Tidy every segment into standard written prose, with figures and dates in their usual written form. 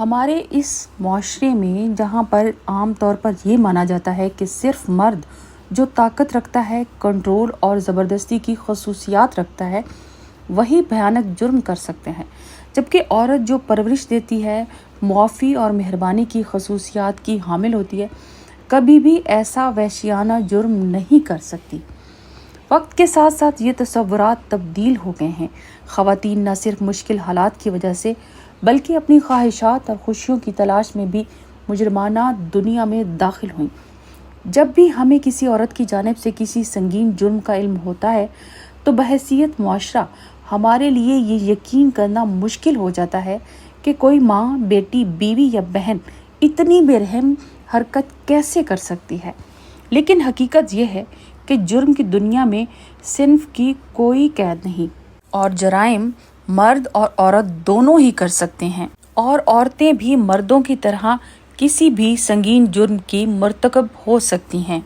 ہمارے اس معاشرے میں جہاں پر عام طور پر یہ مانا جاتا ہے کہ صرف مرد جو طاقت رکھتا ہے، کنٹرول اور زبردستی کی خصوصیات رکھتا ہے، وہی بھیانک جرم کر سکتے ہیں، جبکہ عورت جو پرورش دیتی ہے، معافی اور مہربانی کی خصوصیات کی حامل ہوتی ہے، کبھی بھی ایسا وحشیانہ جرم نہیں کر سکتی۔ وقت کے ساتھ ساتھ یہ تصورات تبدیل ہو گئے ہیں۔ خواتین نہ صرف مشکل حالات کی وجہ سے بلکہ اپنی خواہشات اور خوشیوں کی تلاش میں بھی مجرمانہ دنیا میں داخل ہوئیں۔ جب بھی ہمیں کسی عورت کی جانب سے کسی سنگین جرم کا علم ہوتا ہے تو بحیثیت معاشرہ ہمارے لیے یہ یقین کرنا مشکل ہو جاتا ہے کہ کوئی ماں، بیٹی، بیوی یا بہن اتنی بے رحم حرکت کیسے کر سکتی ہے۔ لیکن حقیقت یہ ہے کہ جرم کی دنیا میں صنف کی کوئی قید نہیں، اور جرائم مرد اور عورت دونوں ہی کر سکتے ہیں، اور عورتیں بھی مردوں کی طرح کسی بھی سنگین جرم کی مرتکب ہو سکتی ہیں۔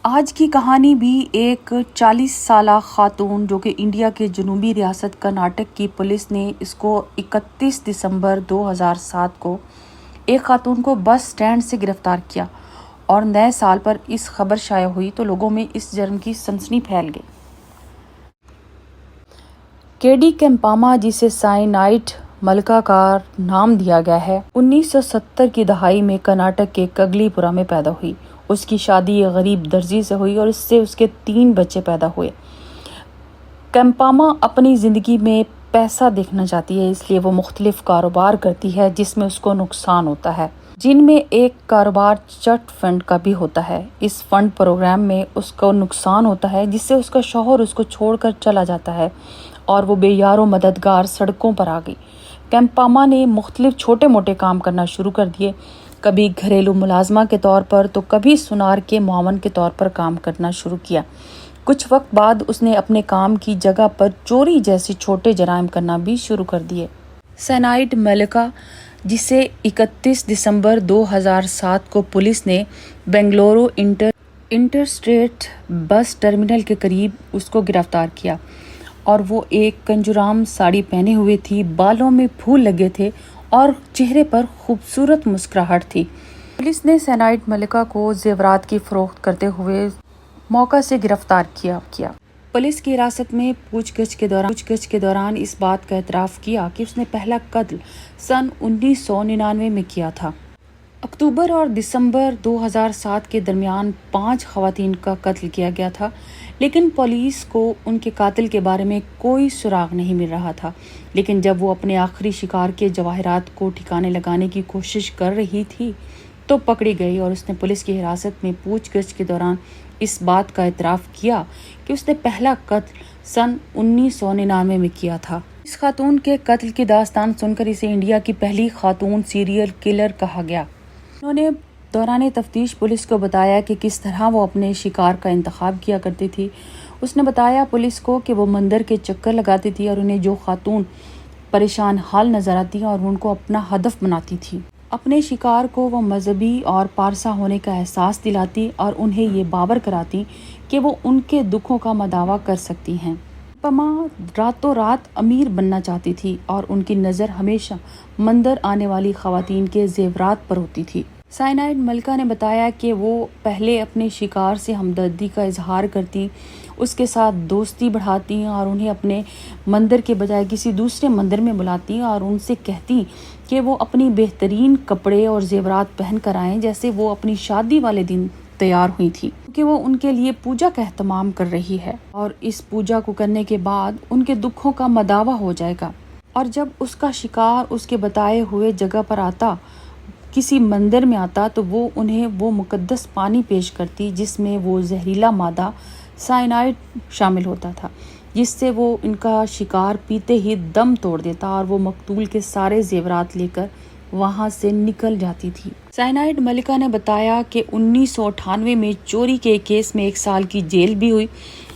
آج کی کہانی بھی ایک 40 سالہ خاتون جو کہ انڈیا کے جنوبی ریاست کرناٹک کی پولیس نے اس کو 31 دسمبر 2007 کو ایک خاتون کو بس سٹینڈ سے گرفتار کیا، اور نئے سال پر اس خبر شائع ہوئی تو لوگوں میں اس جرم کی سنسنی پھیل گئی۔ کیڈی کیمپاما، جسے سائنائڈ ملکہ کا نام دیا گیا ہے، 1970 کی دہائی میں کرناٹک کے کگلی پورا میں پیدا ہوئی۔ اس کی شادی ایک غریب درزی سے ہوئی اور اس سے اس کے 3 بچے پیدا ہوئے۔ کیمپاما اپنی زندگی میں پیسہ دیکھنا چاہتی ہے، اس لیے وہ مختلف کاروبار کرتی ہے جس میں اس کو نقصان ہوتا ہے، جن میں ایک کاروبار چٹ فنڈ کا بھی ہوتا ہے۔ اس فنڈ پروگرام میں اس کو نقصان ہوتا ہے جس سے اس کا شوہر اس کو چھوڑ کر چلا جاتا ہے اور وہ بے یار و مددگار سڑکوں پر آ گئی۔ کیمپاما نے مختلف چھوٹے موٹے کام کرنا شروع کر دیے، کبھی گھریلو ملازمہ کے طور پر تو کبھی سونار کے معاون کے طور پر کام کرنا شروع کیا۔ کچھ وقت بعد اس نے اپنے کام کی جگہ پر چوری جیسے چھوٹے جرائم کرنا بھی شروع کر دیے۔ سائنائڈ ملکہ، جسے 31 دسمبر 2007 کو پولیس نے بنگلورو انٹرسٹیٹ بس ٹرمینل کے قریب اس کو گرفتار کیا، اور وہ ایک کنجورام ساڑی پہنے ہوئے تھی، بالوں میں پھول لگے تھے اور چہرے پر خوبصورت مسکراہٹ تھی۔ پولیس نے سائنائڈ ملکہ کو زیورات کی فروخت کرتے ہوئے موقع سے گرفتار کیا۔ پولیس کی حراست میں پوچھ گچھ کے دوران اس بات کا اعتراف کیا کہ اس نے پہلا قتل سن 1999 میں کیا تھا۔ اکتوبر اور دسمبر 2007 کے درمیان 5 خواتین کا قتل کیا گیا تھا، لیکن پولیس کو ان کے قاتل کے بارے میں کوئی سراغ نہیں مل رہا تھا۔ لیکن جب وہ اپنے آخری شکار کے جواہرات کو ٹھکانے لگانے کی کوشش کر رہی تھی تو پکڑی گئی، اور اس نے پولیس کی حراست میں پوچھ گچھ کے دوران اس بات کا اعتراف کیا کہ اس نے پہلا قتل سن 1999 میں کیا تھا۔ اس خاتون کے قتل کی داستان سن کر اسے انڈیا کی پہلی خاتون سیریل کلر کہا گیا۔ انہوں نے دوران تفتیش پولیس کو بتایا کہ کس طرح وہ اپنے شکار کا انتخاب کیا کرتی تھی۔ اس نے بتایا پولیس کو کہ وہ مندر کے چکر لگاتی تھی اور انہیں جو خاتون پریشان حال نظر آتی اور ان کو اپنا ہدف بناتی تھی، اپنے شکار کو وہ مذہبی اور پارسا ہونے کا احساس دلاتی اور انہیں یہ باور کراتی کہ وہ ان کے دکھوں کا مداوا کر سکتی ہیں۔ پما راتوں رات امیر بننا چاہتی تھی اور ان کی نظر ہمیشہ مندر آنے والی خواتین کے زیورات پر ہوتی تھی۔ سائنائڈ ملکہ نے بتایا کہ وہ پہلے اپنے شکار سے ہمدردی کا اظہار کرتی، اس کے ساتھ دوستی بڑھاتی اور انہیں اپنے مندر کے بجائے کسی دوسرے مندر میں بلاتی اور ان سے کہتی کہ وہ اپنی بہترین کپڑے اور زیورات پہن کر آئیں جیسے وہ اپنی شادی والے دن تیار ہوئی تھی، کہ وہ ان کے لیے پوجا کا اہتمام کر رہی ہے اور اس پوجا کو کرنے کے بعد ان کے دکھوں کا مداوا ہو جائے گا۔ اور جب اس کا شکار اس کے بتائے ہوئے جگہ پر آتا، کسی مندر میں آتا، تو وہ انہیں وہ مقدس پانی پیش کرتی جس میں وہ زہریلا مادہ سائنائڈ شامل ہوتا تھا، جس سے وہ ان کا شکار پیتے ہی دم توڑ دیتا اور وہ مقتول کے سارے زیورات لے کر وہاں سے نکل جاتی تھی۔ سائنائڈ ملکہ نے بتایا کہ 1998 میں چوری کے کیس میں 1 سال کی جیل بھی ہوئی،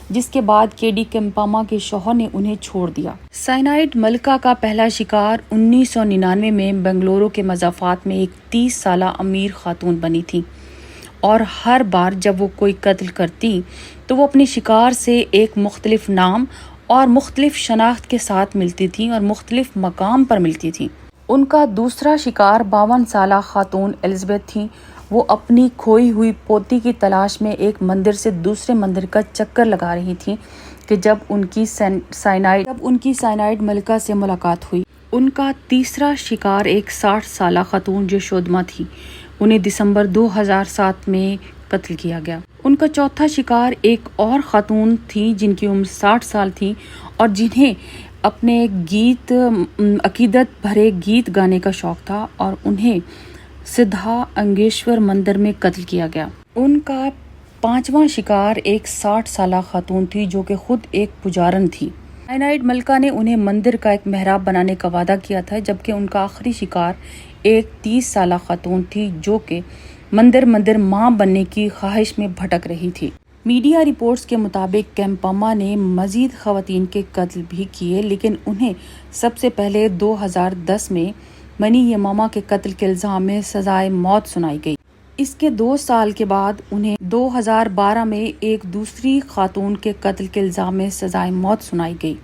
جس کے بعد کیڈی کیمپاما کے شوہر نے انہیں چھوڑ دیا۔ سائنائڈ ملکہ کا پہلا شکار 1999 میں بنگلورو کے مضافات میں ایک 30 سالہ امیر خاتون بنی تھی، اور ہر بار جب وہ کوئی قتل کرتی تو وہ اپنے شکار سے ایک مختلف نام اور مختلف شناخت کے ساتھ ملتی تھی اور مختلف مقام پر ملتی تھی۔ ان کا دوسرا شکار 52 سالہ خاتون الزبیتھ تھیں۔ وہ اپنی کھوئی ہوئی پوتی کی تلاش میں ایک مندر سے دوسرے مندر کا چکر لگا رہی تھیں کہ جب ان کی سائنائڈ ملکہ سے ملاقات ہوئی۔ ان کا تیسرا شکار ایک 60 سالہ خاتون یشودھما تھی۔ انہیں دسمبر 2007 میں قتل کیا گیا۔ ان کا چوتھا شکار ایک اور خاتون تھی جن کی عمر 60 سال تھی اور جنہیں اپنے عقیدت بھرے گیت گانے کا شوق تھا اور انہیں سدھا انگیشور مندر میں قتل کیا گیا۔ ان کا پانچواں شکار ایک 60 سالہ خاتون تھی جو کہ خود ایک پجارن تھی۔ سائنائڈ ملکہ نے انہیں مندر کا ایک محراب بنانے کا وعدہ کیا تھا، جبکہ ان کا آخری شکار ایک 30 سالہ خاتون تھی جو کہ مندر ماں بننے کی خواہش میں بھٹک رہی تھی۔ میڈیا رپورٹس کے مطابق کیمپاما نے مزید خواتین کے قتل بھی کیے، لیکن انہیں سب سے پہلے 2010 میں منی یماما کے قتل کے الزام میں سزائے موت سنائی گئی۔ اس کے 2 سال کے بعد انہیں 2012 میں ایک دوسری خاتون کے قتل کے الزام میں سزائے موت سنائی گئی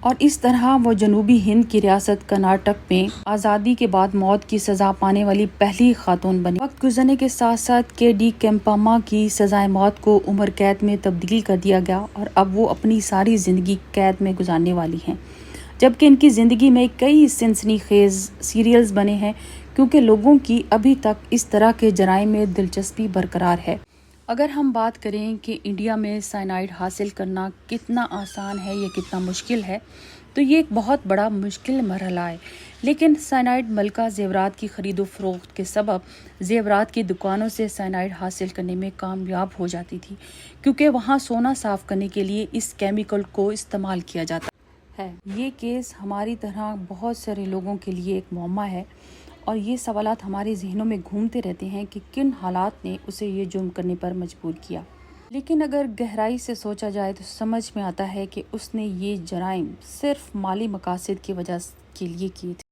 اور اس طرح وہ جنوبی ہند کی ریاست کرناٹک میں آزادی کے بعد موت کی سزا پانے والی پہلی خاتون بنی۔ وقت گزرنے کے ساتھ ساتھ کے ڈی کیمپاما کی سزائے موت کو عمر قید میں تبدیل کر دیا گیا اور اب وہ اپنی ساری زندگی قید میں گزارنے والی ہیں، جبکہ ان کی زندگی میں کئی سنسنی خیز سیریلز بنے ہیں کیونکہ لوگوں کی ابھی تک اس طرح کے جرائم میں دلچسپی برقرار ہے۔ اگر ہم بات کریں کہ انڈیا میں سائنائڈ حاصل کرنا کتنا آسان ہے یا کتنا مشکل ہے، تو یہ ایک بہت بڑا مشکل مرحلہ ہے، لیکن سائنائڈ ملکہ زیورات کی خرید و فروخت کے سبب زیورات کی دکانوں سے سائنائڈ حاصل کرنے میں کامیاب ہو جاتی تھی کیونکہ وہاں سونا صاف کرنے کے لیے اس کیمیکل کو استعمال کیا جاتا ہے۔ یہ کیس ہماری طرح بہت سارے لوگوں کے لیے ایک معمہ ہے اور یہ سوالات ہمارے ذہنوں میں گھومتے رہتے ہیں کہ کن حالات نے اسے یہ جرم کرنے پر مجبور کیا، لیکن اگر گہرائی سے سوچا جائے تو سمجھ میں آتا ہے کہ اس نے یہ جرائم صرف مالی مقاصد کی وجہ کے لیے کیے تھے۔